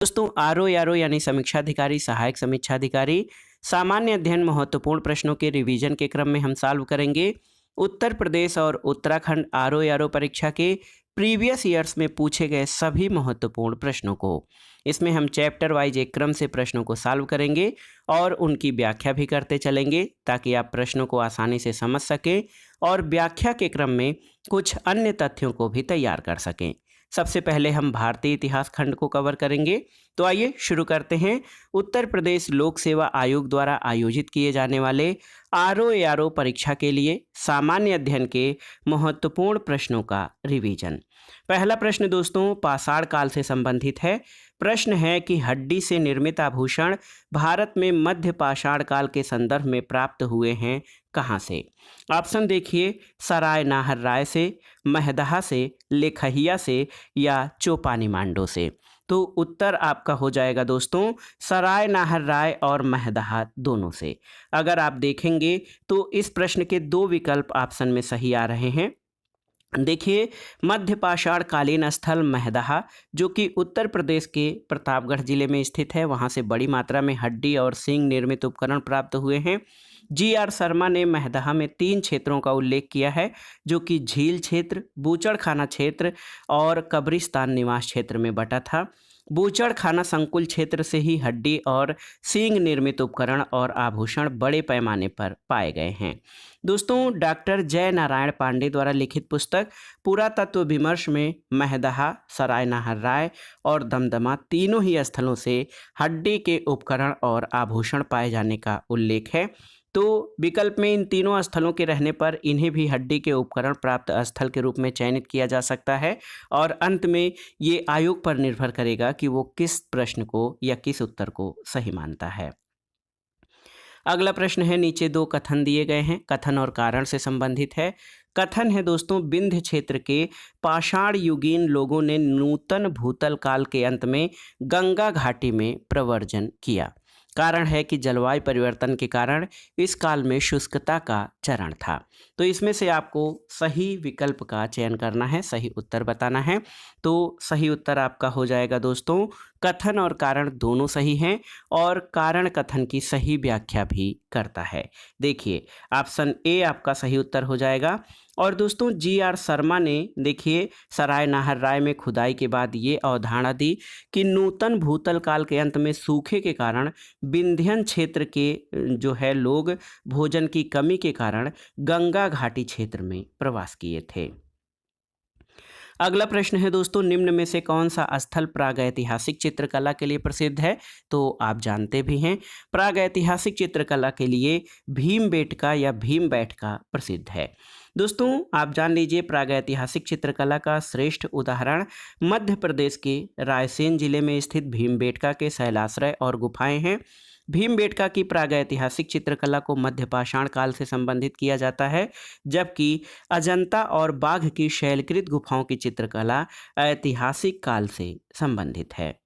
दोस्तों आरओ यारो यानी समीक्षाधिकारी सहायक समीक्षाधिकारी सामान्य अध्ययन महत्वपूर्ण प्रश्नों के रिवीजन के क्रम में हम सॉल्व करेंगे। उत्तर प्रदेश और उत्तराखंड आरओ यारो परीक्षा के प्रीवियस ईयर्स में पूछे गए सभी महत्वपूर्ण प्रश्नों को इसमें हम चैप्टर वाइज एक क्रम से प्रश्नों को सॉल्व करेंगे और उनकी व्याख्या भी करते चलेंगे ताकि आप प्रश्नों को आसानी से समझ सकें और व्याख्या के क्रम में कुछ अन्य तथ्यों को भी तैयार कर सकें। सबसे पहले हम भारतीय इतिहास खंड को कवर करेंगे। तो आइए शुरू करते हैं। उत्तर प्रदेश लोक सेवा आयोग द्वारा आयोजित किए जाने वाले आरओ यारो परीक्षा के लिए सामान्य अध्ययन के महत्वपूर्ण प्रश्नों का रिवीजन। पहला प्रश्न दोस्तों पाषाण काल से संबंधित है। प्रश्न है कि हड्डी से निर्मित आभूषण भारत में मध्य पाषाण काल के संदर्भ में प्राप्त हुए हैं कहाँ से। ऑप्शन देखिए, सराय नाहर राय से, महदहा से, लेखहिया से या चौपानी मांडो से। तो उत्तर आपका हो जाएगा दोस्तों सराय नाहर राय और महदहा दोनों से। अगर आप देखेंगे तो इस प्रश्न के दो विकल्प ऑप्शन में सही आ रहे हैं। देखिए, मध्य पाषाण कालीन स्थल महदहा जो कि उत्तर प्रदेश के प्रतापगढ़ जिले में स्थित है, वहाँ से बड़ी मात्रा में हड्डी और सींग निर्मित उपकरण प्राप्त हुए हैं। जी.आर. शर्मा ने महदहा में 3 क्षेत्रों का उल्लेख किया है जो कि झील क्षेत्र, बूचड़खाना क्षेत्र और कब्रिस्तान निवास क्षेत्र में बटा था। बूचड़खाना संकुल क्षेत्र से ही हड्डी और सींग निर्मित उपकरण और आभूषण बड़े पैमाने पर पाए गए हैं। दोस्तों डॉक्टर जय नारायण पांडे द्वारा लिखित पुस्तक पुरातत्व विमर्श में महदहा, सराय नाहर राय और दमदमा तीनों ही स्थलों से हड्डी के उपकरण और आभूषण पाए जाने का उल्लेख है। तो विकल्प में इन तीनों स्थलों के रहने पर इन्हें भी हड्डी के उपकरण प्राप्त स्थल के रूप में चयनित किया जा सकता है और अंत में ये आयोग पर निर्भर करेगा कि वो किस प्रश्न को या किस उत्तर को सही मानता है। अगला प्रश्न है, नीचे 2 कथन दिए गए हैं, कथन और कारण से संबंधित है। कथन है दोस्तों विंध्य क्षेत्र के पाषाण युगीन लोगों ने नूतन भूतल काल के अंत में गंगा घाटी में प्रव्रजन किया। कारण है कि जलवायु परिवर्तन के कारण इस काल में शुष्कता का चरण था। तो इसमें से आपको सही विकल्प का चयन करना है, सही उत्तर बताना है। तो सही उत्तर आपका हो जाएगा दोस्तों कथन और कारण दोनों सही हैं और कारण कथन की सही व्याख्या भी करता है। देखिए ऑप्शन ए आपका सही उत्तर हो जाएगा। और दोस्तों जी.आर. शर्मा ने देखिए सराय नाहर राय में खुदाई के बाद ये अवधारणा दी कि नूतन भूतल काल के अंत में सूखे के कारण विंध्यन क्षेत्र के जो है लोग भोजन की कमी के कारण गंगा घाटी क्षेत्र में प्रवास किए थे। अगला प्रश्न है दोस्तों निम्न में से कौन सा स्थल प्रागैतिहासिक चित्रकला के लिए प्रसिद्ध है। तो आप जानते भी हैं प्रागैतिहासिक चित्रकला के लिए भीमबेटका या भीमबैठका प्रसिद्ध है। दोस्तों आप जान लीजिए प्रागैतिहासिक चित्रकला का श्रेष्ठ उदाहरण मध्य प्रदेश के रायसेन जिले में स्थित भीमबेटका के शैलाश्रय और गुफाएं हैं। भीमबेटका की प्रागैतिहासिक चित्रकला को मध्य पाषाण काल से संबंधित किया जाता है, जबकि अजंता और बाघ की शैलकृत गुफाओं की चित्रकला ऐतिहासिक काल से संबंधित है।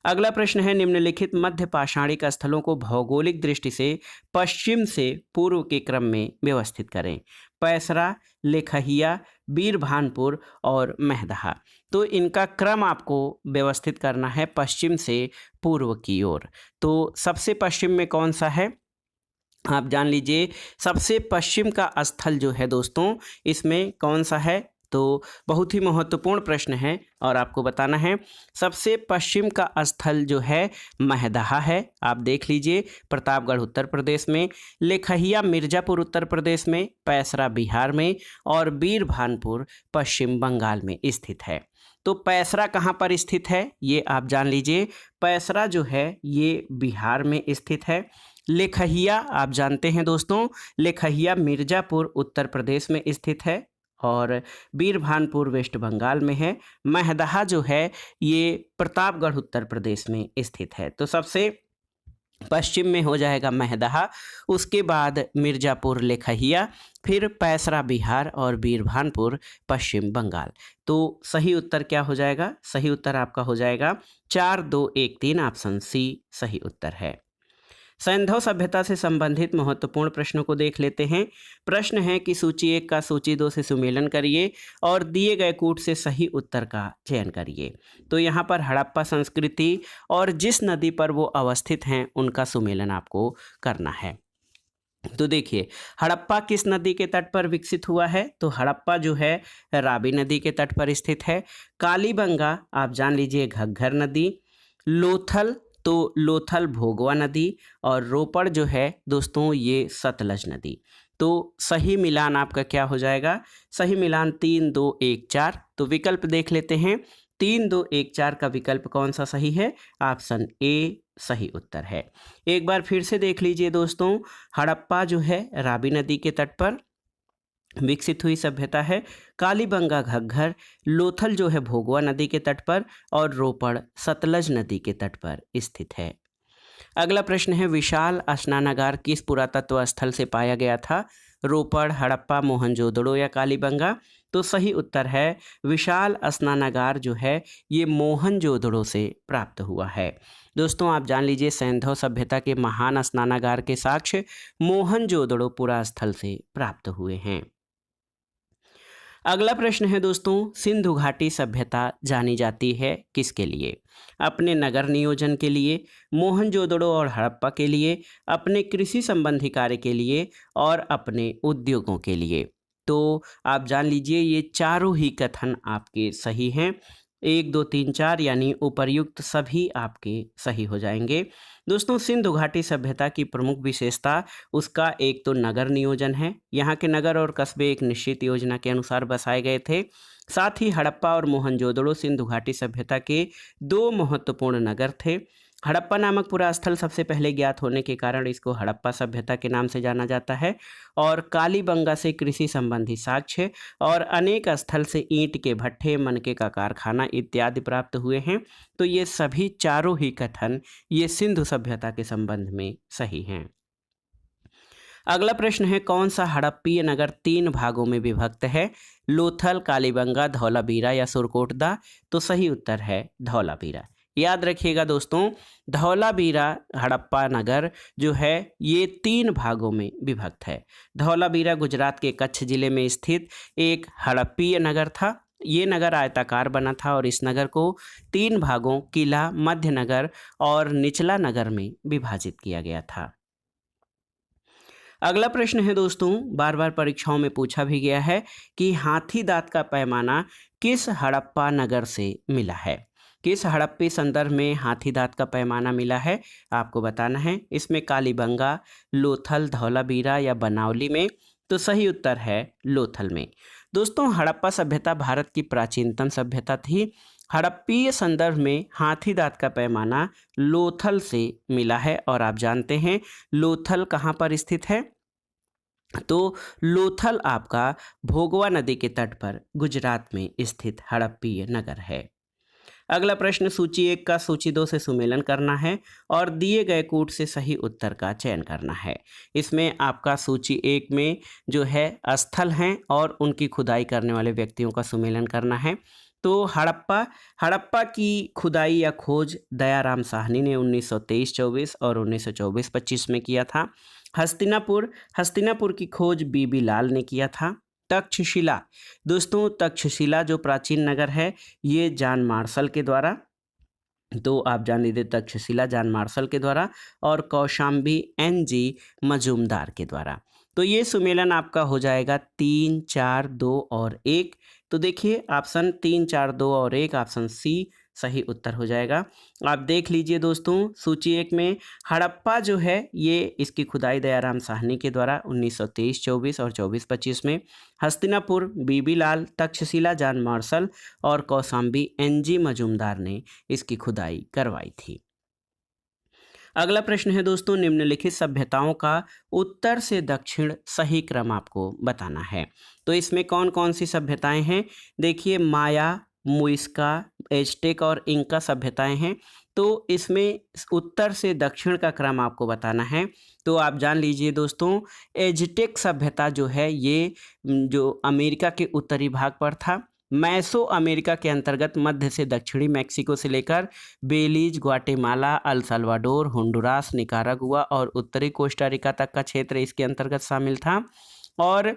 अगला प्रश्न है निम्नलिखित मध्य पाषाणिक स्थलों को भौगोलिक दृष्टि से पश्चिम से पूर्व के क्रम में व्यवस्थित करें। पैसरा, लेखहिया, बीरभानपुर और महदहा। तो इनका क्रम आपको व्यवस्थित करना है पश्चिम से पूर्व की ओर। तो सबसे पश्चिम में कौन सा है आप जान लीजिए। सबसे पश्चिम का स्थल जो है दोस्तों इसमें कौन सा है, तो बहुत ही महत्वपूर्ण प्रश्न है और आपको बताना है। सबसे पश्चिम का स्थल जो है महदहा है, आप देख लीजिए प्रतापगढ़ उत्तर प्रदेश में, लेखहिया मिर्जापुर उत्तर प्रदेश में, पैसरा बिहार में और बीरभानपुर पश्चिम बंगाल में स्थित है। तो पैसरा कहाँ पर स्थित है ये आप जान लीजिए। पैसरा जो है ये बिहार में स्थित है। लेखहिया आप जानते हैं दोस्तों, लेखहिया मिर्जापुर उत्तर प्रदेश में स्थित है और बीरभानपुर वेस्ट बंगाल में है। महदहा जो है ये प्रतापगढ़ उत्तर प्रदेश में स्थित है। तो सबसे पश्चिम में हो जाएगा महदहा, उसके बाद मिर्जापुर लेखहिया, फिर पैसरा बिहार और बीरभानपुर पश्चिम बंगाल। तो सही उत्तर क्या हो जाएगा, सही उत्तर आपका हो जाएगा 4, 2, 1, 3 ऑप्शन सी सही उत्तर है। सैंधव सभ्यता से संबंधित महत्वपूर्ण प्रश्नों को देख लेते हैं। प्रश्न है कि सूची 1 का सूची 2 से सुमेलन करिए और दिए गए कूट से सही उत्तर का चयन करिए। तो यहाँ पर हड़प्पा संस्कृति और जिस नदी पर वो अवस्थित हैं उनका सुमेलन आपको करना है। तो देखिए, हड़प्पा किस नदी के तट पर विकसित हुआ है? तो हड़प्पा जो है रावी नदी के तट पर स्थित है। कालीबंगा आप जान लीजिए घग्घर नदी, लोथल तो लोथल भोगवा नदी, और रोपड़ जो है दोस्तों ये सतलज नदी। तो सही मिलान आपका क्या हो जाएगा? सही मिलान 3 2 1 4। तो विकल्प देख लेते हैं। 3 2 1 4 का विकल्प कौन सा सही है? ऑप्शन ए सही उत्तर है। एक बार फिर से देख लीजिए दोस्तों, हड़प्पा जो है रावी नदी के तट पर विकसित हुई सभ्यता है, कालीबंगा घग्घर, लोथल जो है भोगवा नदी के तट पर, और रोपड़ सतलज नदी के तट पर स्थित है। अगला प्रश्न है, विशाल स्नानागार किस पुरातत्व स्थल से पाया गया था? रोपड़, हड़प्पा, मोहनजोदड़ो या कालीबंगा? तो सही उत्तर है विशाल स्नानागार जो है ये मोहनजोदड़ो से प्राप्त हुआ है। दोस्तों आप जान लीजिए सैंधव सभ्यता के महान स्नानागार के साक्ष्य मोहनजोदड़ो पुरा स्थल से प्राप्त हुए हैं। अगला प्रश्न है दोस्तों, सिंधु घाटी सभ्यता जानी जाती है किसके लिए? अपने नगर नियोजन के लिए, मोहनजोदड़ो और हड़प्पा के लिए, अपने कृषि संबंधी कार्य के लिए, और अपने उद्योगों के लिए। तो आप जान लीजिए ये चारों ही कथन आपके सही हैं। 1 2 3 4 यानी उपर्युक्त सभी आपके सही हो जाएंगे। दोस्तों सिंधु घाटी सभ्यता की प्रमुख विशेषता उसका एक तो नगर नियोजन है। यहाँ के नगर और कस्बे एक निश्चित योजना के अनुसार बसाए गए थे। साथ ही हड़प्पा और मोहनजोदड़ो सिंधु घाटी सभ्यता के 2 महत्वपूर्ण नगर थे। हड़प्पा नामक पूरा स्थल सबसे पहले ज्ञात होने के कारण इसको हड़प्पा सभ्यता के नाम से जाना जाता है। और कालीबंगा से कृषि संबंधी साक्ष्य और अनेक स्थल से ईंट के भट्ठे, मनके का कारखाना इत्यादि प्राप्त हुए हैं। तो ये सभी चारों ही कथन ये सिंधु सभ्यता के संबंध में सही हैं। अगला प्रश्न है, कौन सा हड़प्पीय नगर 3 भागों में विभक्त है? लोथल, कालीबंगा, धौलावीरा या सुरकोटदा? तो सही उत्तर है धौलावीरा। याद रखिएगा दोस्तों, धौलावीरा हड़प्पा नगर जो है ये 3 भागों में विभक्त है। धौलावीरा गुजरात के कच्छ जिले में स्थित एक हड़प्पीय नगर था। ये नगर आयताकार बना था और इस नगर को 3 भागों किला, मध्य नगर और निचला नगर में विभाजित किया गया था। अगला प्रश्न है दोस्तों, बार बार परीक्षाओं में पूछा भी गया है कि हाथी दांत का पैमाना किस हड़प्पा नगर से मिला है? किस हड़प्पी संदर्भ में हाथी दांत का पैमाना मिला है आपको बताना है। इसमें कालीबंगा, लोथल, धौलावीरा या बनावली में? तो सही उत्तर है लोथल में। दोस्तों हड़प्पा सभ्यता भारत की प्राचीनतम सभ्यता थी। हड़प्पीय संदर्भ में हाथी दांत का पैमाना लोथल से मिला है। और आप जानते हैं लोथल कहाँ पर स्थित है? तो लोथल आपका भोगवा नदी के तट पर गुजरात में स्थित हड़प्पीय नगर है। अगला प्रश्न, सूची 1 का सूची 2 से सुमेलन करना है और दिए गए कूट से सही उत्तर का चयन करना है। इसमें आपका सूची 1 में जो है स्थल हैं और उनकी खुदाई करने वाले व्यक्तियों का सुमेलन करना है। तो हड़प्पा की खुदाई या खोज दयाराम साहनी ने 1923-24 और 1924-25 में किया था। हस्तिनापुर की खोज बीबी लाल ने किया था। तक्षशिला, दोस्तों तक्षशिला जो प्राचीन नगर है ये जॉन मार्शल के द्वारा, तो आप जान लीजिए तक्षशिला जॉन मार्शल के द्वारा, और कौशाम्बी NG मजूमदार के द्वारा। तो ये सुमेलन आपका हो जाएगा 3 4 2 और 1। तो देखिए ऑप्शन 3 4 2 और 1 ऑप्शन सी सही उत्तर हो जाएगा। आप देख लीजिए दोस्तों सूची 1 में हड़प्पा जो है ये इसकी खुदाई दयाराम साहनी के द्वारा 1923-24 और 24-25 में, हस्तिनापुर बीबी लाल, तक्षशिला जॉन मार्शल और कौशाम्बी NG मजूमदार ने इसकी खुदाई करवाई थी। अगला प्रश्न है दोस्तों, निम्नलिखित सभ्यताओं का उत्तर से दक्षिण सही क्रम आपको बताना है। तो इसमें कौन कौन सी सभ्यताएं हैं? देखिए माया, मुइस्का, एज़टेक और इंका सभ्यताएं हैं। तो इसमें उत्तर से दक्षिण का क्रम आपको बताना है। तो आप जान लीजिए दोस्तों एज़टेक सभ्यता जो है ये जो अमेरिका के उत्तरी भाग पर था। मैसो अमेरिका के अंतर्गत मध्य से दक्षिणी मैक्सिको से लेकर Belize, Guatemala, El Salvador, Honduras, Nicaragua और उत्तरी कोस्टा रिका तक का क्षेत्र इसके अंतर्गत शामिल था। और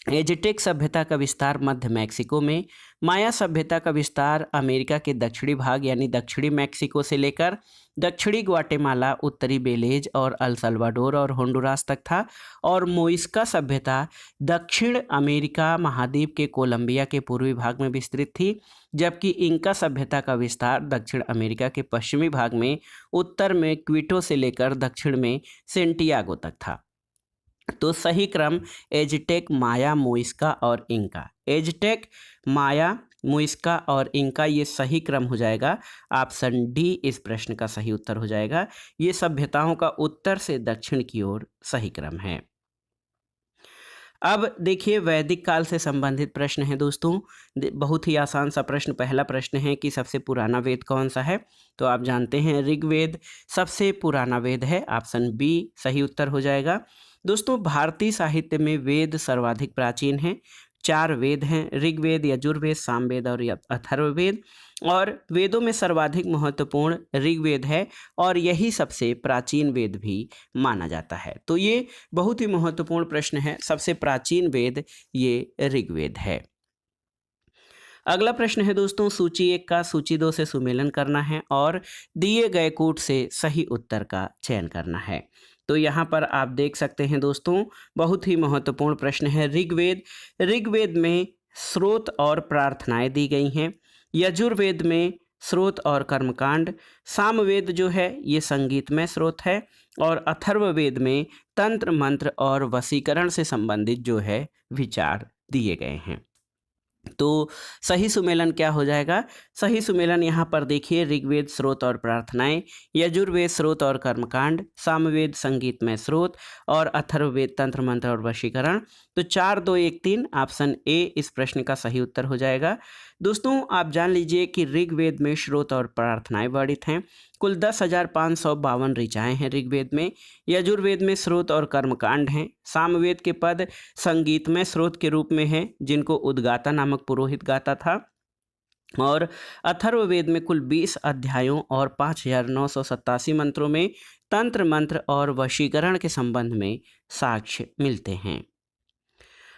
एज़टेक सभ्यता का विस्तार मध्य मैक्सिको में, माया सभ्यता का विस्तार अमेरिका के दक्षिणी भाग यानी दक्षिणी मैक्सिको से लेकर दक्षिणी ग्वाटेमाला, उत्तरी बेलीज और अल साल्वाडोर और होंडुरास तक था। और मोइस्का सभ्यता दक्षिण अमेरिका महाद्वीप के कोलंबिया के पूर्वी भाग में विस्तृत थी, जबकि इंका सभ्यता का विस्तार दक्षिण अमेरिका के पश्चिमी भाग में, उत्तर में क्विटो से लेकर दक्षिण में सेंटियागो तक था। तो सही क्रम एज़टेक, माया, मोइस्का और इंका। एज़टेक, माया, मोइस्का और इंका ये सही क्रम हो जाएगा। ऑप्शन डी इस प्रश्न का सही उत्तर हो जाएगा। ये सभ्यताओं का उत्तर से दक्षिण की ओर सही क्रम है। अब देखिए वैदिक काल से संबंधित प्रश्न है दोस्तों। बहुत ही आसान सा प्रश्न, पहला प्रश्न है कि सबसे पुराना वेद कौन सा है? तो आप जानते हैं ऋग्वेद सबसे पुराना वेद है। ऑप्शन बी सही उत्तर हो जाएगा। दोस्तों भारतीय साहित्य में वेद सर्वाधिक प्राचीन हैं। 4 वेद हैं, ऋग्वेद, यजुर्वेद, सामवेद और अथर्ववेद। और वेदों में सर्वाधिक महत्वपूर्ण ऋग्वेद है और यही सबसे प्राचीन वेद भी माना जाता है। तो ये बहुत ही महत्वपूर्ण प्रश्न है। सबसे प्राचीन वेद ये ऋग्वेद है। अगला प्रश्न है दोस्तों, सूची 1 का सूची 2 से सुमेलन करना है और दिए गए कूट से सही उत्तर का चयन करना है। तो यहाँ पर आप देख सकते हैं दोस्तों, बहुत ही महत्वपूर्ण प्रश्न है। ऋग्वेद में स्रोत और प्रार्थनाएं दी गई हैं। यजुर्वेद में स्रोत और कर्मकांड। सामवेद जो है ये संगीतमय स्रोत है। और अथर्ववेद में तंत्र, मंत्र और वशीकरण से संबंधित जो है विचार दिए गए हैं। तो सही सुमेलन क्या हो जाएगा? सही सुमेलन यहाँ पर देखिए, ऋग्वेद स्रोत और प्रार्थनाएं, यजुर्वेद स्रोत और कर्मकांड, सामवेद संगीतमय स्रोत और अथर्ववेद तंत्र, मंत्र और वशीकरण। तो 4, 2, 1, 3 ऑप्शन ए इस प्रश्न का सही उत्तर हो जाएगा। दोस्तों आप जान लीजिए कि ऋग्वेद में स्रोत और प्रार्थनाएं वर्णित हैं। कुल 10,552 ऋचाएँ हैं ऋग्वेद में। यजुर्वेद में स्रोत और कर्मकांड हैं। सामवेद के पद संगीतमय स्रोत के रूप में हैं, जिनको उद्गाता नामक पुरोहित गाता था। और अथर्ववेद में कुल 20 अध्यायों और 5,987 मंत्रों में तंत्र, मंत्र और वशीकरण के संबंध में साक्ष्य मिलते हैं।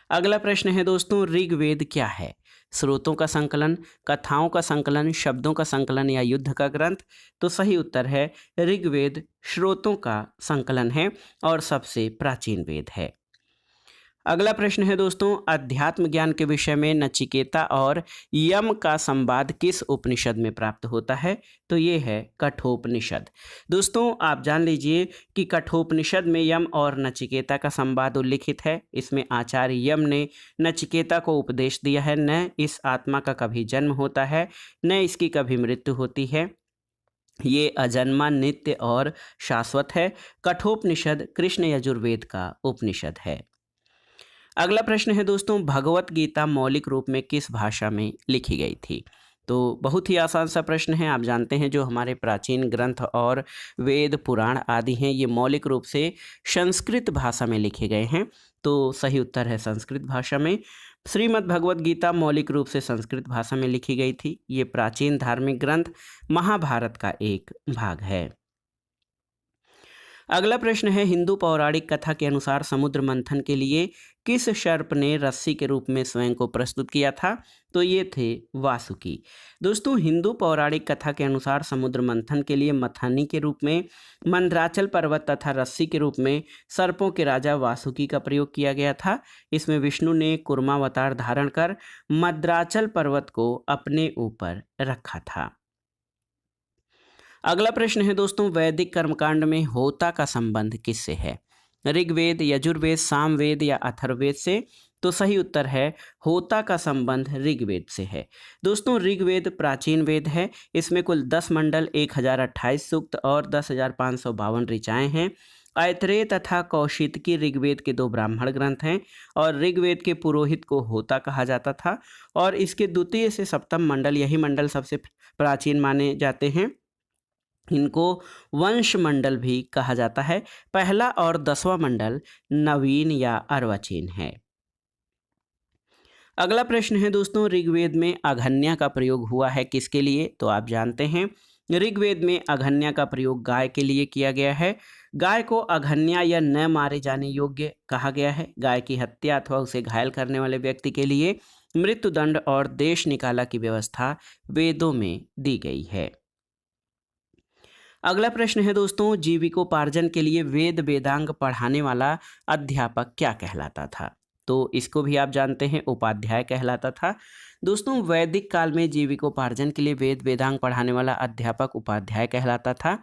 अगला प्रश्न है दोस्तों, ऋग्वेद क्या है? स्रोतों का संकलन, कथाओं का संकलन, शब्दों का संकलन या युद्ध का ग्रंथ? तो सही उत्तर है ऋग्वेद स्रोतों का संकलन है और सबसे प्राचीन वेद है। अगला प्रश्न है दोस्तों, अध्यात्म ज्ञान के विषय में नचिकेता और यम का संवाद किस उपनिषद में प्राप्त होता है? तो ये है कठोपनिषद। दोस्तों आप जान लीजिए कि कठोपनिषद में यम और नचिकेता का संवाद उल्लिखित है। इसमें आचार्य यम ने नचिकेता को उपदेश दिया है, न इस आत्मा का कभी जन्म होता है, न इसकी कभी मृत्यु होती है। ये अजन्मा, नित्य और शाश्वत है। कठोपनिषद कृष्ण यजुर्वेद का उपनिषद है। अगला प्रश्न है दोस्तों, भगवत गीता मौलिक रूप में किस भाषा में लिखी गई थी? तो बहुत ही आसान सा प्रश्न है। आप जानते हैं जो हमारे प्राचीन ग्रंथ और वेद, पुराण आदि हैं, ये मौलिक रूप से संस्कृत भाषा में लिखे गए हैं। तो सही उत्तर है संस्कृत भाषा में। श्रीमद् भगवत गीता मौलिक रूप से संस्कृत भाषा में लिखी गई थी। ये प्राचीन धार्मिक ग्रंथ महाभारत का एक भाग है। अगला प्रश्न है, हिंदू पौराणिक कथा के अनुसार समुद्र मंथन के लिए किस सर्प ने रस्सी के रूप में स्वयं को प्रस्तुत किया था? तो ये थे वासुकी। दोस्तों हिंदू पौराणिक कथा के अनुसार समुद्र मंथन के लिए मथानी के रूप में, मंदराचल पर्वत तथा रस्सी के रूप में सर्पों के राजा वासुकी का प्रयोग किया गया था। इसमें विष्णु ने कूर्मावतार धारण कर मंदराचल पर्वत को अपने ऊपर रखा था। अगला प्रश्न है दोस्तों, वैदिक कर्मकांड में होता का संबंध किससे है? ऋग्वेद, यजुर्वेद, सामवेद या अथर्ववेद से? तो सही उत्तर है होता का संबंध ऋग्वेद से है। दोस्तों ऋग्वेद प्राचीन वेद है। इसमें कुल 10 मंडल, 1028 सूक्त और 10,552 ऋचाएँ हैं। ऐतरेय तथा कौशितकी ऋग्वेद के 2 ब्राह्मण ग्रंथ हैं और ऋग्वेद के पुरोहित को होता कहा जाता था। और इसके द्वितीय से सप्तम मंडल, यही मंडल सबसे प्राचीन माने जाते हैं। इनको वंश मंडल भी कहा जाता है। पहला और 10वां मंडल नवीन या अर्वाचीन है। अगला प्रश्न है दोस्तों, ऋग्वेद में अघन्या का प्रयोग हुआ है किसके लिए? तो आप जानते हैं ऋग्वेद में अघन्या का प्रयोग गाय के लिए किया गया है। गाय को अघन्या या न मारे जाने योग्य कहा गया है। गाय की हत्या अथवा उसे घायल करने वाले व्यक्ति के लिए मृत्युदंड और देश निकाला की व्यवस्था वेदों में दी गई है। अगला प्रश्न है दोस्तों, जीविकोपार्जन के लिए वेद वेदांग पढ़ाने वाला अध्यापक क्या कहलाता था? तो इसको भी आप जानते हैं, उपाध्याय कहलाता था। दोस्तों, वैदिक काल में जीविकोपार्जन के लिए वेद वेदांग पढ़ाने वाला अध्यापक उपाध्याय कहलाता था।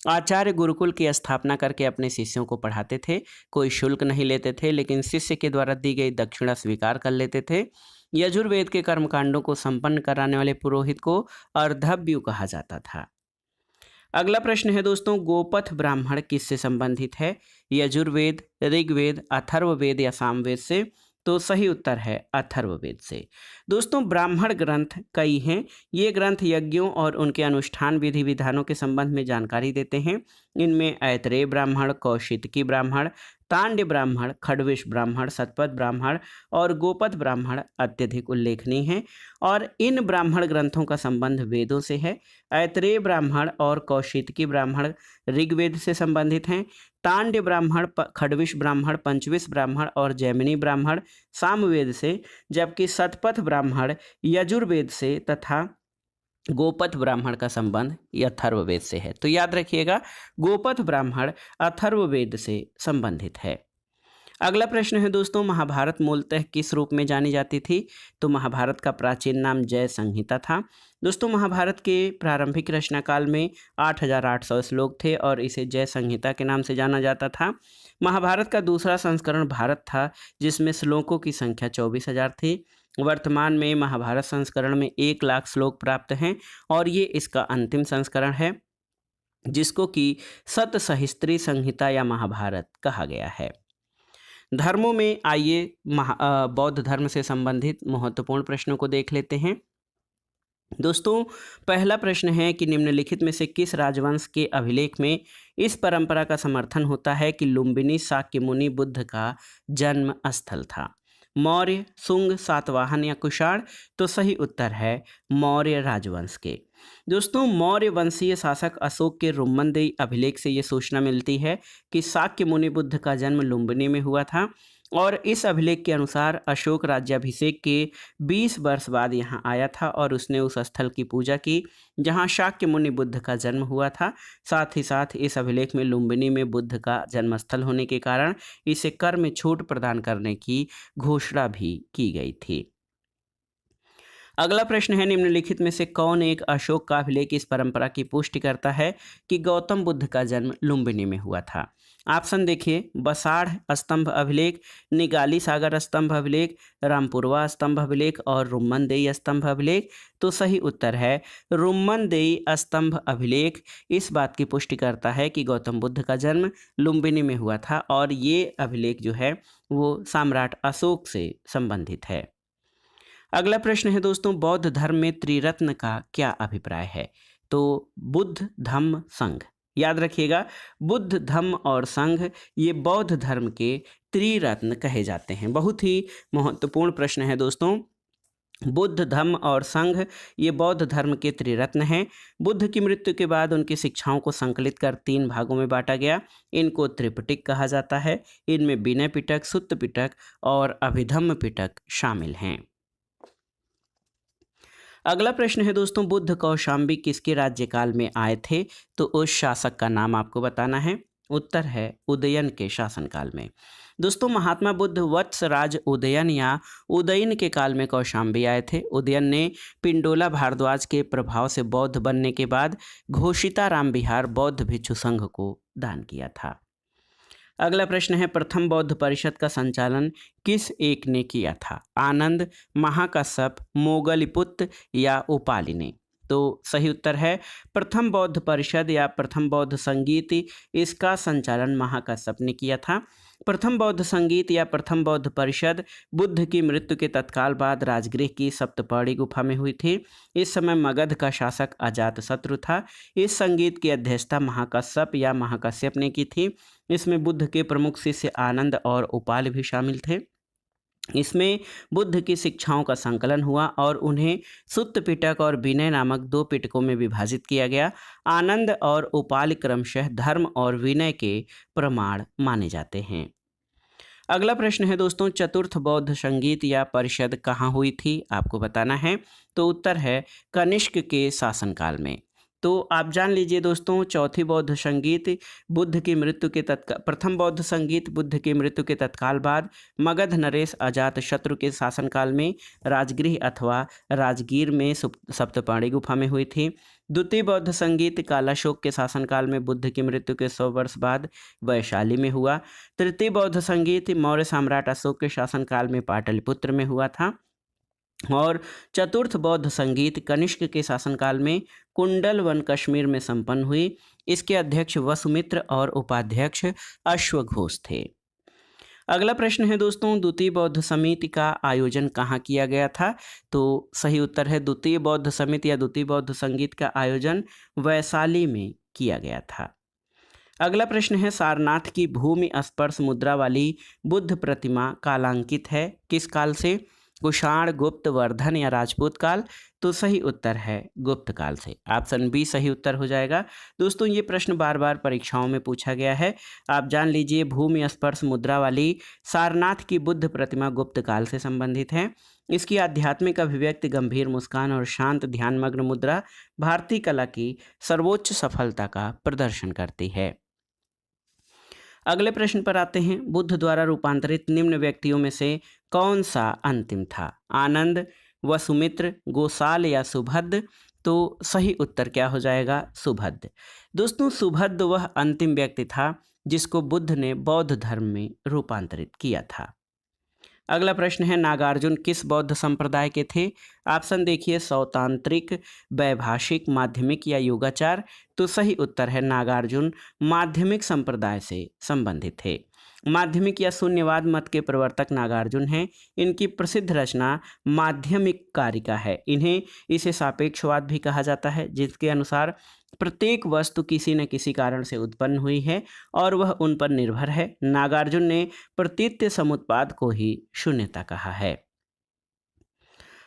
आचार्य गुरुकुल की स्थापना करके अपने शिष्यों को पढ़ाते थे। कोई शुल्क नहीं लेते थे, लेकिन शिष्य के द्वारा दी गई दक्षिणा स्वीकार कर लेते थे। यजुर्वेद के कर्मकांडों को संपन्न कराने वाले पुरोहित को अर्धव्यु कहा जाता था। अगला प्रश्न है दोस्तों, गोपथ ब्राह्मण किससे संबंधित है? यजुर्वेद, ऋग्वेद, अथर्ववेद या सामवेद से? तो सही उत्तर है अथर्ववेद से। दोस्तों, ब्राह्मण ग्रंथ कई हैं। ये ग्रंथ यज्ञों और उनके अनुष्ठान विधि विधानों के संबंध में जानकारी देते हैं। इनमें ऐतरेय ब्राह्मण, कौशितकी ब्राह्मण, तांड्य ब्राह्मण, खडविश ब्राह्मण, सतपथ ब्राह्मण और गोपथ ब्राह्मण अत्यधिक उल्लेखनीय हैं। और इन ब्राह्मण ग्रंथों का संबंध वेदों से है। ऐतरेय ब्राह्मण और कौशितकी ब्राह्मण ऋग्वेद से संबंधित हैं। तांड्य ब्राह्मण, खडविश ब्राह्मण, पंचविश ब्राह्मण और जैमिनी ब्राह्मण सामवेद से, जबकि सतपथ ब्राह्मण यजुर्वेद से तथा गोपथ ब्राह्मण का संबंध अथर्ववेद से है। तो याद रखिएगा, गोपथ ब्राह्मण अथर्ववेद से संबंधित है। अगला प्रश्न है दोस्तों, महाभारत मूलतः किस रूप में जानी जाती थी? तो महाभारत का प्राचीन नाम जय संहिता था। दोस्तों, महाभारत के प्रारंभिक रचना काल में 8,800 श्लोक थे और इसे जय संहिता के नाम से जाना जाता था। महाभारत का दूसरा संस्करण भारत था, जिसमें श्लोकों की संख्या 24,000 थी। वर्तमान में महाभारत संस्करण में 1,00,000 श्लोक प्राप्त हैं और ये इसका अंतिम संस्करण है, जिसको कि सतसहिस्त्री संहिता या महाभारत कहा गया है। धर्मों में आइए बौद्ध धर्म से संबंधित महत्वपूर्ण प्रश्नों को देख लेते हैं। दोस्तों, पहला प्रश्न है कि निम्नलिखित में से किस राजवंश के अभिलेख में इस परंपरा का समर्थन होता है कि लुम्बिनी शाक्य मुनि बुद्ध का जन्म स्थल था? मौर्य, शुंग, सातवाहन या कुषाण? तो सही उत्तर है मौर्य राजवंश के। दोस्तों, मौर्य वंशीय शासक अशोक के रुम्मनदेही अभिलेख से ये सूचना मिलती है कि शाक्य मुनि बुद्ध का जन्म लुम्बिनी में हुआ था और इस अभिलेख के अनुसार अशोक राज्याभिषेक के 20 वर्ष बाद यहाँ आया था और उसने उस स्थल की पूजा की जहाँ शाक्य मुनि बुद्ध का जन्म हुआ था। साथ ही साथ इस अभिलेख में लुम्बिनी में बुद्ध का जन्मस्थल होने के कारण इसे कर में छूट प्रदान करने की घोषणा भी की गई थी। अगला प्रश्न है, निम्नलिखित में से कौन एक अशोक का अभिलेख इस परंपरा की पुष्टि करता है कि गौतम बुद्ध का जन्म लुम्बिनी में हुआ था? ऑप्शन देखिए, बसाढ़ स्तंभ अभिलेख, निगाली सागर स्तंभ अभिलेख, रामपुरवा स्तंभ अभिलेख और रुम्मनदेही स्तंभ अभिलेख। तो सही उत्तर है रुम्मनदेही स्तंभ अभिलेख इस बात की पुष्टि करता है कि गौतम बुद्ध का जन्म लुम्बिनी में हुआ था और ये अभिलेख जो है वो सम्राट अशोक से संबंधित है। अगला प्रश्न है दोस्तों, बौद्ध धर्म में त्रिरत्न का क्या अभिप्राय है? तो बुद्ध, धम्म, संघ। याद रखिएगा, बुद्ध, धम्म और संघ ये बौद्ध धर्म के त्रिरत्न कहे जाते हैं। बहुत ही महत्वपूर्ण प्रश्न है दोस्तों। बुद्ध, धम्म और संघ ये बौद्ध धर्म के त्रिरत्न हैं। बुद्ध की मृत्यु के बाद उनकी शिक्षाओं को संकलित कर 3 भागों में बांटा गया। इनको त्रिपिटक कहा जाता है। इनमें विनय पिटक, सुत्त पिटक और अभिधम्म पिटक शामिल हैं। अगला प्रश्न है दोस्तों, बुद्ध कौशाम्बी किसके राज्यकाल में आए थे? तो उस शासक का नाम आपको बताना है। उत्तर है उदयन के शासनकाल में। दोस्तों, महात्मा बुद्ध वत्सराज उदयन या उदयन के काल में कौशाम्बी आए थे। उदयन ने पिंडोला भारद्वाज के प्रभाव से बौद्ध बनने के बाद घोषिताराम विहार बौद्ध भिक्षु संघ को दान किया था। अगला प्रश्न है, प्रथम बौद्ध परिषद का संचालन किस एक ने किया था? आनंद, महाकश्यप, मोगलिपुत्र या उपालि ने? तो सही उत्तर है प्रथम बौद्ध परिषद या प्रथम बौद्ध संगीत, इसका संचालन महाकश्यप ने किया था। प्रथम बौद्ध संगीत या प्रथम बौद्ध परिषद बुद्ध की मृत्यु के तत्काल बाद राजगृह की सप्तपौड़ी गुफा में हुई थी। इस समय मगध का शासक अजातशत्रु था। इस संगीत की अध्यक्षता महाकश्यप या महाकश्यप ने की थी। इसमें बुद्ध के प्रमुख शिष्य आनंद और उपाल भी शामिल थे। इसमें बुद्ध की शिक्षाओं का संकलन हुआ और उन्हें सुत्त पिटक और विनय नामक 2 पिटकों में विभाजित किया गया। आनंद और उपालि क्रमशः धर्म और विनय के प्रमाण माने जाते हैं। अगला प्रश्न है दोस्तों, चतुर्थ बौद्ध संगीत या परिषद कहाँ हुई थी, आपको बताना है। तो उत्तर है कनिष्क के शासनकाल में। तो आप जान लीजिए दोस्तों, चौथी बौद्ध संगीत बुद्ध की मृत्यु के प्रथम बौद्ध संगीत बुद्ध की मृत्यु के तत्काल बाद मगध नरेश अजात शत्रु के शासनकाल में राजगृह अथवा राजगीर में सप्तपाणी गुफा में हुई थी। द्वितीय बौद्ध संगीत कालाशोक के शासनकाल में बुद्ध की मृत्यु के 100 वर्ष बाद वैशाली में हुआ। तृतीय बौद्ध संगीत मौर्य सम्राट अशोक के शासनकाल में पाटलिपुत्र में हुआ था। और चतुर्थ बौद्ध संगीत कनिष्क के शासनकाल में कुंडल वन कश्मीर में संपन्न हुई। इसके अध्यक्ष वसुमित्र और उपाध्यक्ष अश्वघोष थे। अगला प्रश्न है दोस्तों, द्वितीय बौद्ध समिति का आयोजन कहाँ किया गया था। तो सही उत्तर है द्वितीय बौद्ध समिति या द्वितीय बौद्ध संगीत का आयोजन वैशाली में किया गया था। अगला प्रश्न है, सारनाथ की भूमि स्पर्श मुद्रा वाली बुद्ध प्रतिमा कालांकित है किस काल से। कुषाण, गुप्त, वर्धन या राजपूत काल। तो सही उत्तर है गुप्त काल से। ऑप्शन बी सही उत्तर हो जाएगा। दोस्तों ये प्रश्न बार बार परीक्षाओं में पूछा गया है। आप जान लीजिए, भूमि स्पर्श मुद्रा वाली सारनाथ की बुद्ध प्रतिमा गुप्त काल से संबंधित है। इसकी आध्यात्मिक अभिव्यक्ति, गंभीर मुस्कान और शांत ध्यानमग्न मुद्रा भारतीय कला की सर्वोच्च सफलता का प्रदर्शन करती है। अगले प्रश्न पर आते हैं, बुद्ध द्वारा रूपांतरित निम्न व्यक्तियों में से कौन सा अंतिम था। आनंद, वसुमित्र, गोसाल या सुभद्द। तो सही उत्तर क्या हो जाएगा, सुभद्द। दोस्तों सुभद्द वह अंतिम व्यक्ति था जिसको बुद्ध ने बौद्ध धर्म में रूपांतरित किया था। अगला प्रश्न है, नागार्जुन किस बौद्ध संप्रदाय के थे। ऑप्शन देखिए, सौतांत्रिक, वैभाषिक, माध्यमिक या योगाचार। तो सही उत्तर है नागार्जुन माध्यमिक संप्रदाय से संबंधित थे। माध्यमिक या शून्यवाद मत के प्रवर्तक नागार्जुन हैं। इनकी प्रसिद्ध रचना माध्यमिक कारिका है। इसे सापेक्षवाद भी कहा जाता है, जिसके अनुसार प्रत्येक वस्तु किसी न किसी कारण से उत्पन्न हुई है और वह उन पर निर्भर है। नागार्जुन ने प्रतीत्य समुत्पाद को ही शून्यता कहा है।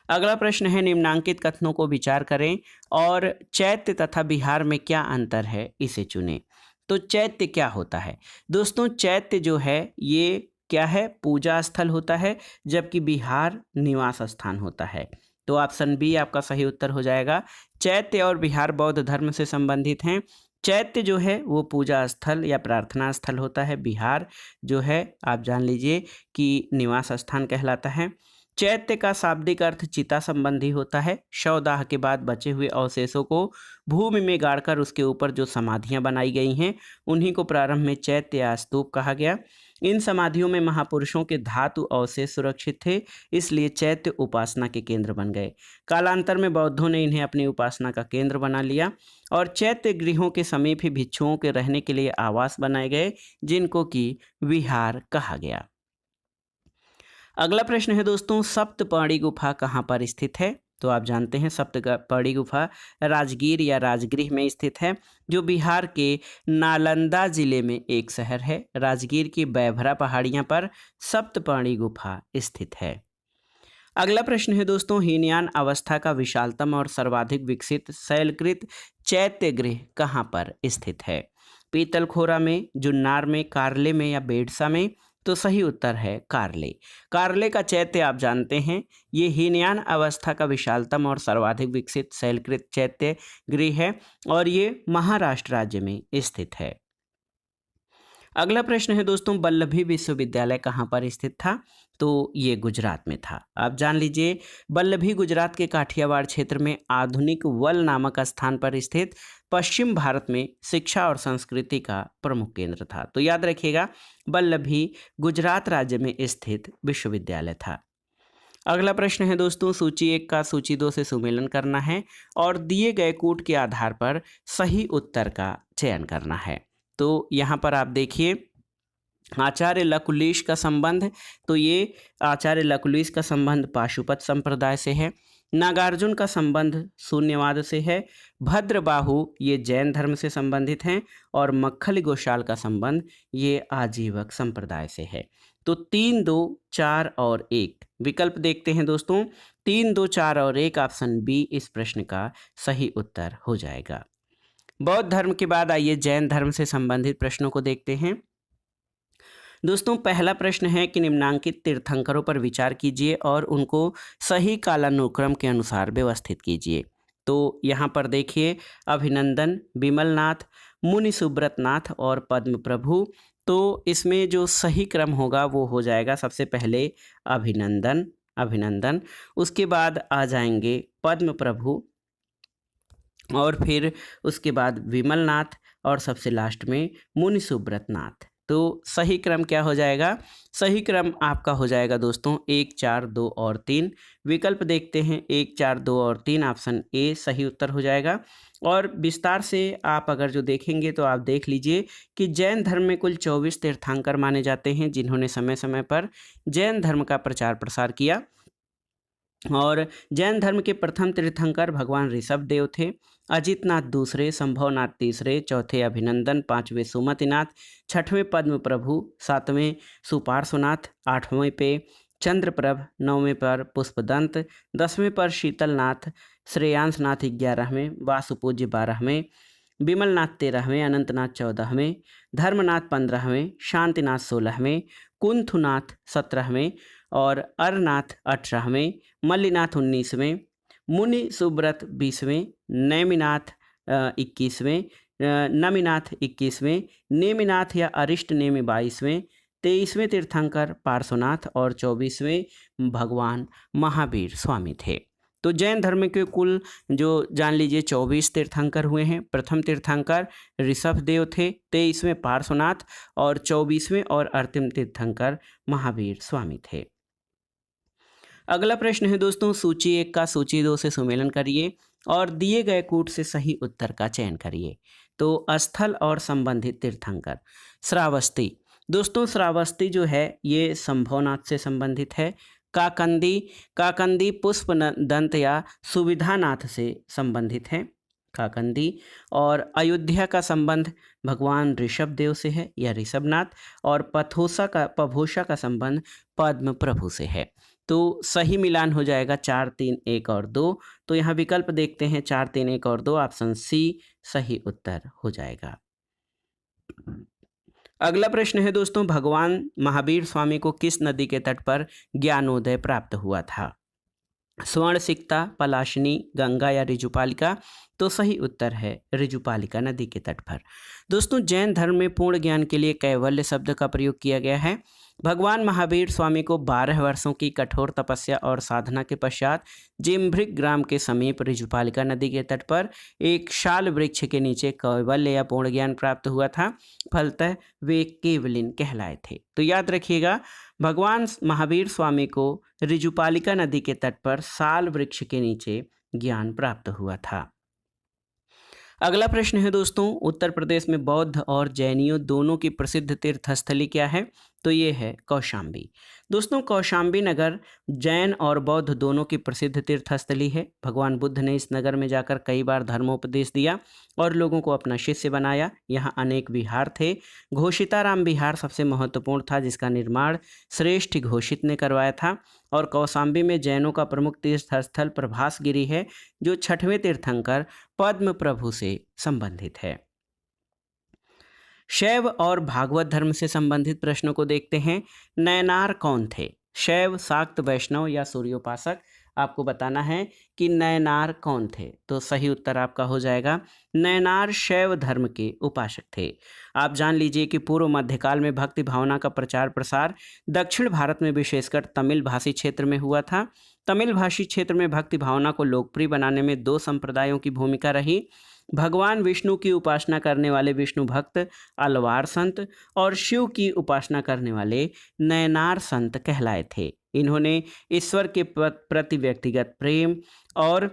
अगला प्रश्न है, निम्नांकित कथनों को विचार करें और चैत्य तथा बिहार में क्या अंतर है इसे चुनें। तो चैत्य क्या होता है। दोस्तों चैत्य जो है ये क्या है, पूजा स्थल होता है, जबकि बिहार निवास स्थान होता है। तो ऑप्शन बी आपका सही उत्तर हो जाएगा। चैत्य और बिहार बौद्ध धर्म से संबंधित हैं। चैत्य जो है वो पूजा स्थल या प्रार्थना स्थल होता है। बिहार जो है आप जान लीजिए कि निवास स्थान कहलाता है। चैत्य का शाब्दिक अर्थ चिता संबंधी होता है। शवदाह के बाद बचे हुए अवशेषों को भूमि में गाड़कर उसके ऊपर जो समाधियां बनाई गई हैं उन्हीं को प्रारंभ में चैत्य या स्तूप कहा गया। इन समाधियों में महापुरुषों के धातु अवशेष सुरक्षित थे, इसलिए चैत्य उपासना के केंद्र बन गए। कालांतर में बौद्धों ने इन्हें अपनी उपासना का केंद्र बना लिया और चैत्य गृहों के समीप ही भिक्षुओं के रहने के लिए आवास बनाए गए, जिनको कि विहार कहा गया। अगला प्रश्न है दोस्तों, सप्तपर्णी गुफा कहाँ पर स्थित है। तो आप जानते हैं सप्तपर्णी गुफा राजगीर या राजगृह में स्थित है, जो बिहार के नालंदा जिले में एक शहर है। राजगीर की बैभरा पहाड़ियाँ पर सप्तपर्णी गुफा स्थित है। अगला प्रश्न है दोस्तों, हीनयान अवस्था का विशालतम और सर्वाधिक विकसित शैलकृत चैत्य गृह कहाँ पर स्थित है। पीतलखोरा में, जुन्नार में, कारले में या बेडसा में। तो सही उत्तर है कारले। कारले का चैत्य आप जानते हैं ये हीनयान अवस्था का विशालतम और सर्वाधिक विकसित शैलकृत चैत्य गृह है और ये महाराष्ट्र राज्य में स्थित है। अगला प्रश्न है दोस्तों, वल्लभी विश्वविद्यालय कहाँ पर स्थित था। तो ये गुजरात में था। आप जान लीजिए वल्लभी गुजरात के काठियावाड़ क्षेत्र में आधुनिक वल नामक स्थान पर स्थित पश्चिम भारत में शिक्षा और संस्कृति का प्रमुख केंद्र था। तो याद रखिएगा वल्लभी गुजरात राज्य में स्थित विश्वविद्यालय था। अगला प्रश्न है दोस्तों, सूची 1 का सूची 2 से सुमेलन करना है और दिए गए कूट के आधार पर सही उत्तर का चयन करना है। तो यहाँ पर आप देखिए आचार्य लकुलिश का संबंध, तो ये आचार्य लकुलिश का संबंध पाशुपत संप्रदाय से है। नागार्जुन का संबंध शून्यवाद से है। भद्रबाहु ये जैन धर्म से संबंधित हैं और मक्खली गोशाल का संबंध ये आजीवक संप्रदाय से है। तो 3, 2, 4 और 1 विकल्प देखते हैं दोस्तों। 3, 2, 4 और 1 ऑप्शन बी इस प्रश्न का सही उत्तर हो जाएगा। बौद्ध धर्म के बाद आइए जैन धर्म से संबंधित प्रश्नों को देखते हैं। दोस्तों पहला प्रश्न है कि निम्नांकित तीर्थंकरों पर विचार कीजिए और उनको सही कालानुक्रम के अनुसार व्यवस्थित कीजिए। तो यहाँ पर देखिए अभिनंदन, विमलनाथ, मुनि सुब्रत नाथ और पद्म प्रभु। तो इसमें जो सही क्रम होगा वो हो जाएगा सबसे पहले अभिनंदन, उसके बाद आ जाएंगे पद्म प्रभु और फिर उसके बाद विमलनाथ और सबसे लास्ट में मुनि सुब्रत नाथ। तो सही क्रम क्या हो जाएगा? सही क्रम आपका हो जाएगा दोस्तों 1, 4, 2 और 3। विकल्प देखते हैं 1, 4, 2 और 3 ऑप्शन ए सही उत्तर हो जाएगा। और विस्तार से आप अगर जो देखेंगे तो आप देख लीजिए कि जैन धर्म में कुल 24 तीर्थंकर माने जाते हैं जिन्होंने समय समय पर जैन धर्म का प्रचार प्रसार किया। और जैन धर्म के प्रथम तीर्थंकर भगवान ऋषभ देव थे, अजितनाथ दूसरे, संभवनाथ तीसरे, चौथे अभिनंदन, पांचवें सुमतिनाथ, छठवें पद्म प्रभु, सातवें सुपार्श्वनाथ, आठवें पे चंद्रप्रभ, नौवें पर पुष्पदंत, 10वें पर शीतलनाथ, श्रेयांसनाथ 11वें, वासुपूज्य 12वें, विमलनाथ 13वें, अनंतनाथ 14वें, धर्मनाथ 15वें, शांतिनाथ 16वें, कुंथुनाथ 17वें और अरनाथ 18वें, मल्लीनाथ 19वें, मुनि सुब्रत 20वें, नेमिनाथ 21वें, नमिनाथ 21वें, नेमिनाथ या अरिष्ट नेमि 22वें, 23वें तीर्थंकर पार्श्वनाथ और 24वें भगवान महावीर स्वामी थे। तो जैन धर्म के कुल जो जान लीजिए 24 तीर्थंकर हुए हैं। प्रथम तीर्थंकर ऋषभ देव थे, 23वें पार्श्वनाथ और 24वें और अंतिम तीर्थंकर महावीर स्वामी थे। अगला प्रश्न है दोस्तों सूची 1 का सूची 2 से सुमेलन करिए और दिए गए कूट से सही उत्तर का चयन करिए। तो स्थल और संबंधित तीर्थंकर श्रावस्ती। दोस्तों श्रावस्ती जो है ये संभवनाथ से संबंधित है। काकंदी पुष्पदंत या सुविधानाथ से संबंधित है काकंदी। और अयोध्या का संबंध भगवान ऋषभ देव से है या ऋषभनाथ। और पभोषा का संबंध पद्म प्रभु से है। तो सही मिलान हो जाएगा 4, 3, 1 और 2। तो यहाँ विकल्प देखते हैं 4, 3, 1 और 2 ऑप्शन सी सही उत्तर हो जाएगा। अगला प्रश्न है दोस्तों भगवान महावीर स्वामी को किस नदी के तट पर ज्ञानोदय प्राप्त हुआ था? स्वर्णसिक्ता, पलाशनी, गंगा या ऋजुपालिका? तो सही उत्तर है ऋजुपालिका नदी के तट पर। दोस्तों जैन धर्म में पूर्ण ज्ञान के लिए कैवल्य शब्द का प्रयोग किया गया है। भगवान महावीर स्वामी को 12 वर्षों की कठोर तपस्या और साधना के पश्चात जिम्भृग ग्राम के समीप ऋजुपालिका नदी के तट पर एक शाल वृक्ष के नीचे कैवल्य या पूर्ण ज्ञान प्राप्त हुआ था। फलतः वे केवलिन कहलाए थे। तो याद रखिएगा भगवान महावीर स्वामी को ऋजुपालिका नदी के तट पर साल वृक्ष के नीचे ज्ञान प्राप्त हुआ था। अगला प्रश्न है दोस्तों उत्तर प्रदेश में बौद्ध और जैनियों दोनों की प्रसिद्ध तीर्थस्थली क्या है? तो ये है कौशाम्बी। दोस्तों कौशाम्बी नगर जैन और बौद्ध दोनों की प्रसिद्ध तीर्थस्थली है। भगवान बुद्ध ने इस नगर में जाकर कई बार धर्मोपदेश दिया और लोगों को अपना शिष्य बनाया। यहाँ अनेक विहार थे। घोषिताराम विहार सबसे महत्वपूर्ण था जिसका निर्माण श्रेष्ठ घोषित ने करवाया था। और कौशाम्बी में जैनों का प्रमुख तीर्थस्थल प्रभासगिरी है जो 6वें तीर्थंकर पद्म प्रभु से संबंधित है। शैव और भागवत धर्म से संबंधित प्रश्नों को देखते हैं। नयनार कौन थे? शैव, शाक्त, वैष्णव या सूर्योपासक? आपको बताना है कि नयनार कौन थे। तो सही उत्तर आपका हो जाएगा नयनार शैव धर्म के उपासक थे। आप जान लीजिए कि पूर्व मध्यकाल में भक्ति भावना का प्रचार प्रसार दक्षिण भारत में विशेषकर तमिल भाषी क्षेत्र में हुआ था। तमिल भाषी क्षेत्र में भक्ति भावना को लोकप्रिय बनाने में 2 संप्रदायों की भूमिका रही। भगवान विष्णु की उपासना करने वाले विष्णु भक्त अलवार संत और शिव की उपासना करने वाले नयनार संत कहलाए थे। इन्होंने ईश्वर के प्रति व्यक्तिगत प्रेम और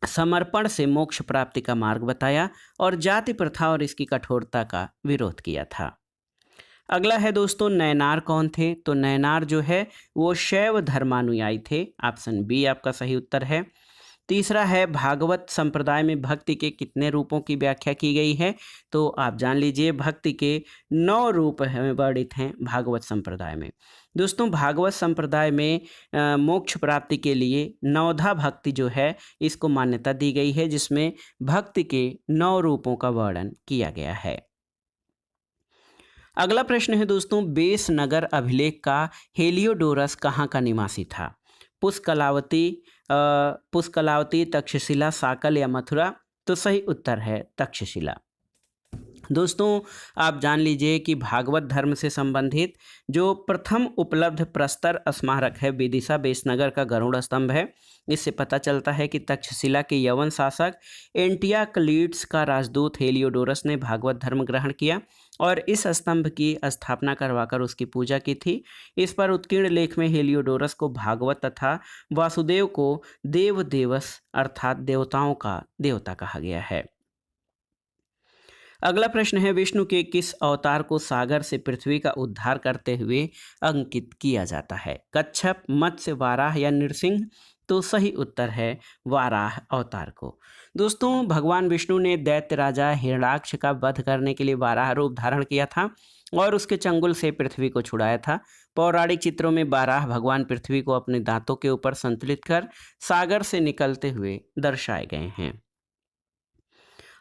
समर्पण से मोक्ष प्राप्ति का मार्ग बताया और जाति प्रथा और इसकी कठोरता का विरोध किया था। अगला है दोस्तों नयनार कौन थे? तो नयनार जो है वो शैव धर्मानुयायी थे। ऑप्शन बी आपका सही उत्तर है। तीसरा है भागवत संप्रदाय में भक्ति के कितने रूपों की व्याख्या की गई है, तो आप जान लीजिए भक्ति के 9 रूप हैं वर्णित हैं भागवत संप्रदाय में। दोस्तों भागवत संप्रदाय में मोक्ष प्राप्ति के लिए नवधा भक्ति जो है इसको मान्यता दी गई है, जिसमें भक्ति के 9 रूपों का वर्णन किया गया है। अगला प्रश्न है दोस्तों, बेस नगर अभिलेख का हेलियोडोरस कहाँ का निवासी था? पुष्कलावती, तक्षशिला, साकल या मथुरा? तो सही उत्तर है तक्षशिला। दोस्तों आप जान लीजिए कि भागवत धर्म से संबंधित जो प्रथम उपलब्ध प्रस्तर स्मारक है विदिशा बेसनगर का गरुड़ स्तंभ है। इससे पता चलता है कि तक्षशिला के यवन शासक एंटियाक्लीड्स का राजदूत हेलियोडोरस ने भागवत धर्म ग्रहण किया और इस स्तंभ की स्थापना करवाकर उसकी पूजा की थी। इस पर उत्कीर्ण लेख में हेलियोडोरस को भागवत तथा वासुदेव को देव देवस अर्थात देवताओं का देवता कहा गया है। अगला प्रश्न है, विष्णु के किस अवतार को सागर से पृथ्वी का उद्धार करते हुए अंकित किया जाता है? कच्छप, मत्स्य, वाराह या नृसिंह? तो सही उत्तर है वाराह अवतार को। दोस्तों भगवान विष्णु ने दैत्य राजा हिरण्याक्ष का वध करने के लिए वाराह रूप धारण किया था और उसके चंगुल से पृथ्वी को छुड़ाया था। पौराणिक चित्रों में वाराह भगवान पृथ्वी को अपने दांतों के ऊपर संतुलित कर सागर से निकलते हुए दर्शाए गए हैं।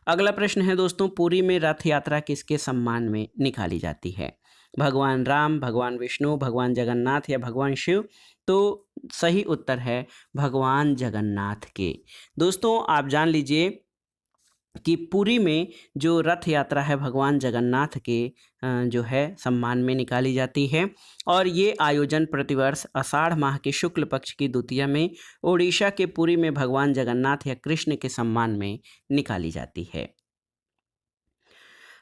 अगला प्रश्न है दोस्तों, पुरी में रथ यात्रा किसके सम्मान में निकाली जाती है? भगवान राम, भगवान विष्णु, भगवान जगन्नाथ या भगवान शिव? तो सही उत्तर है भगवान जगन्नाथ के। दोस्तों आप जान लीजिए कि पुरी में जो रथ यात्रा है भगवान जगन्नाथ के जो है सम्मान में निकाली जाती है और ये आयोजन प्रतिवर्ष आषाढ़ माह के शुक्ल पक्ष की द्वितीया में ओडिशा के पुरी में भगवान जगन्नाथ या कृष्ण के सम्मान में निकाली जाती है।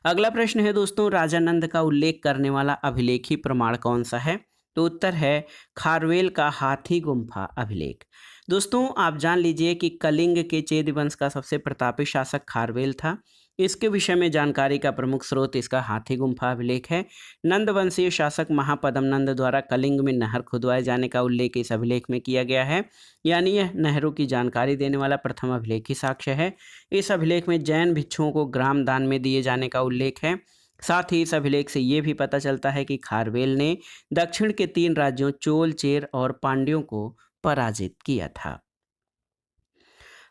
अगला प्रश्न है दोस्तों, राजा नंद का उल्लेख करने वाला अभिलेखी प्रमाण कौन सा है? तो उत्तर है खारवेल का हाथी गुम्फा अभिलेख। दोस्तों आप जान लीजिए कि कलिंग के चेद वंश का सबसे प्रतापी शासक खारवेल था। इसके विषय में जानकारी का प्रमुख स्रोत इसका हाथी गुम्फा अभिलेख है। नंद वंशीय शासक महापद्म नंद द्वारा कलिंग में नहर खुदवाए जाने का उल्लेख इस अभिलेख में किया गया है, यानी यह नहरों की जानकारी देने वाला प्रथम अभिलेखी साक्ष्य है। इस अभिलेख में जैन भिक्षुओं को ग्राम दान में दिए जाने का उल्लेख है। साथ ही इस अभिलेख से ये भी पता चलता है कि खारवेल ने दक्षिण के 3 राज्यों चोल, चेर और पांड्यों को पराजित किया था।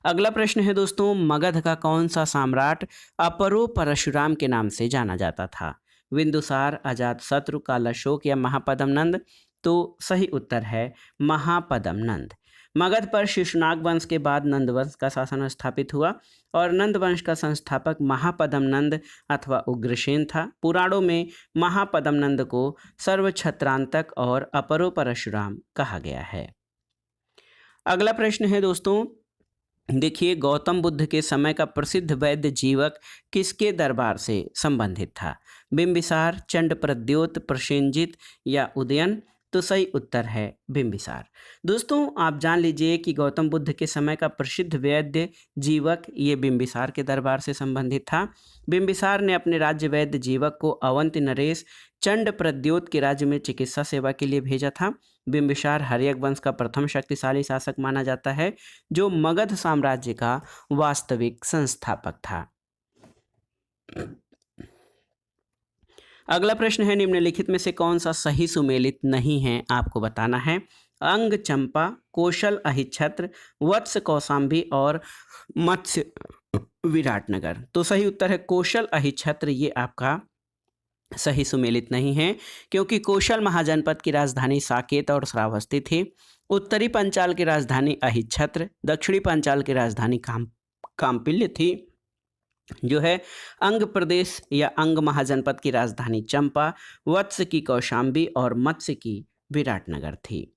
अगला प्रश्न है दोस्तों, मगध का कौन सा सम्राट अपरो परशुराम के नाम से जाना जाता था? बिंदुसार, अजातशत्रु, कालाशोक या महापद्म नंद? तो सही उत्तर है महापद्म नंद। मगध पर शिशुनाग वंश के बाद नंद वंश का शासन स्थापित हुआ और नंद वंश का संस्थापक महापद्म नंद अथवा उग्रसेन था। पुराणों में महापद्म नंद को सर्वछत्रांतक और अपरो परशुराम कहा गया है। अगला प्रश्न है दोस्तों, देखिए गौतम बुद्ध के समय का प्रसिद्ध वैद्य जीवक किसके दरबार से संबंधित था? बिंबिसार, चंडप्रद्योत, प्रसेनजित या उदयन? तो सही उत्तर है बिंबिसार। दोस्तों आप जान लीजिए कि गौतम बुद्ध के समय का प्रसिद्ध वैद्य जीवक ये बिंबिसार के दरबार से संबंधित था। बिंबिसार ने अपने राज्य वैद्य जीवक को अवंती नरेश चंडप्रद्योत के राज्य में चिकित्सा सेवा के लिए भेजा था। बिंबिसार हर्यक वंश का प्रथम शक्तिशाली शासक माना जाता है जो मगध साम्राज्य का वास्तविक संस्थापक था। अगला प्रश्न है, निम्नलिखित में से कौन सा सही सुमेलित नहीं है आपको बताना है? अंग चंपा, कौशल अहिच्छत्र, वत्स कौशाम्बी और मत्स्य विराटनगर? तो सही उत्तर है कौशल अहिच्छत्र। ये आपका सही सुमेलित नहीं है क्योंकि कौशल महाजनपद की राजधानी साकेत और श्रावस्ती थी। उत्तरी पंचाल की राजधानी अहिच्छत्र, दक्षिणी पंचाल की राजधानी काम्पिल्य थी। जो है अंग प्रदेश या अंग महाजनपद की राजधानी चंपा, वत्स की कौशाम्बी और मत्स्य की विराटनगर थी।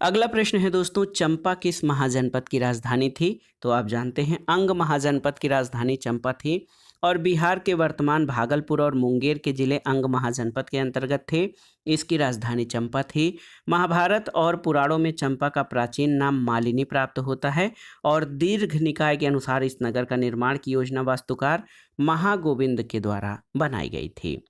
अगला प्रश्न है दोस्तों, चंपा किस महाजनपद की राजधानी थी? तो आप जानते हैं अंग महाजनपद की राजधानी चंपा थी और बिहार के वर्तमान भागलपुर और मुंगेर के जिले अंग महाजनपद के अंतर्गत थे। इसकी राजधानी चंपा थी। महाभारत और पुराणों में चंपा का प्राचीन नाम मालिनी प्राप्त होता है और दीर्घ निकाय के अनुसार इस नगर का निर्माण की योजना वास्तुकार महागोविंद के द्वारा बनाई गई थी।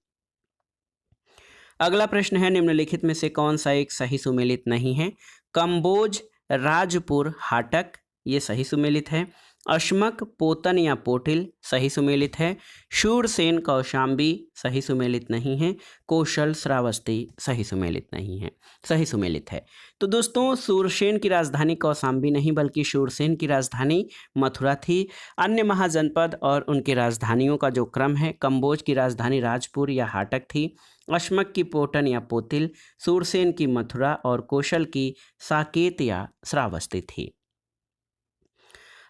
अगला प्रश्न है, निम्नलिखित में से कौन सा एक सही सुमेलित नहीं है? कंबोज, राजपुर हाटक, ये सही सुमेलित है। अश्मक पोतन या पोटिल, सही सुमेलित है। शूरसेन कौशाम्बी, सही सुमेलित नहीं है। कौशल श्रावस्ती, सही सुमेलित नहीं है, सही सुमेलित है। तो दोस्तों शूरसेन की राजधानी कौशाम्बी नहीं बल्कि शूरसेन की राजधानी मथुरा थी। अन्य महाजनपद और उनकी राजधानियों का जो क्रम है, कंबोज की राजधानी राजपुर या हाटक थी, अश्मक की पोटन या पोतिल, शूरसेन की मथुरा और कौशल की साकेत या श्रावस्ती थी।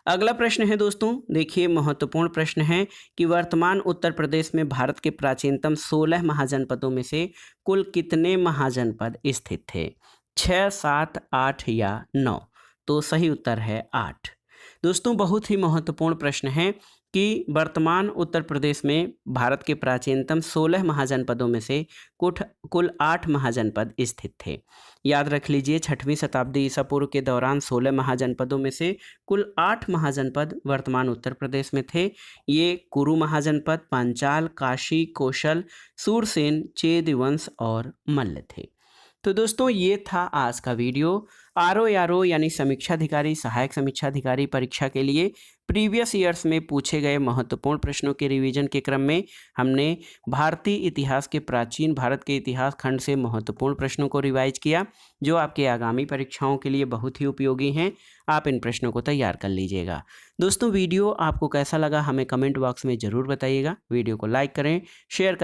अगला प्रश्न है दोस्तों, देखिए महत्वपूर्ण प्रश्न है कि वर्तमान उत्तर प्रदेश में भारत के प्राचीनतम 16 महाजनपदों में से कुल कितने महाजनपद स्थित थे? 6, 7, 8 या 9? तो सही उत्तर है 8। दोस्तों बहुत ही महत्वपूर्ण प्रश्न है कि वर्तमान उत्तर प्रदेश में भारत के प्राचीनतम 16 महाजनपदों में से कुल 8 महाजनपद स्थित थे। याद रख लीजिए 6वीं शताब्दी ईसा पूर्व के दौरान 16 महाजनपदों में से कुल 8 महाजनपद वर्तमान उत्तर प्रदेश में थे। ये कुरु महाजनपद, पांचाल, काशी, कौशल, सूरसेन, चेद वंश और मल्ल थे। तो दोस्तों ये था आज का वीडियो। आरओ यानी समीक्षाधिकारी सहायक समीक्षाधिकारी परीक्षा के लिए प्रीवियस ईयर्स में पूछे गए महत्वपूर्ण प्रश्नों के रिवीजन के क्रम में हमने भारतीय इतिहास के प्राचीन भारत के इतिहास खंड से महत्वपूर्ण प्रश्नों को रिवाइज किया, जो आपके आगामी परीक्षाओं के लिए बहुत ही उपयोगी हैं। आप इन प्रश्नों को तैयार कर लीजिएगा। दोस्तों वीडियो आपको कैसा लगा हमें कमेंट बॉक्स में ज़रूर बताइएगा। वीडियो को लाइक करें, शेयर करें।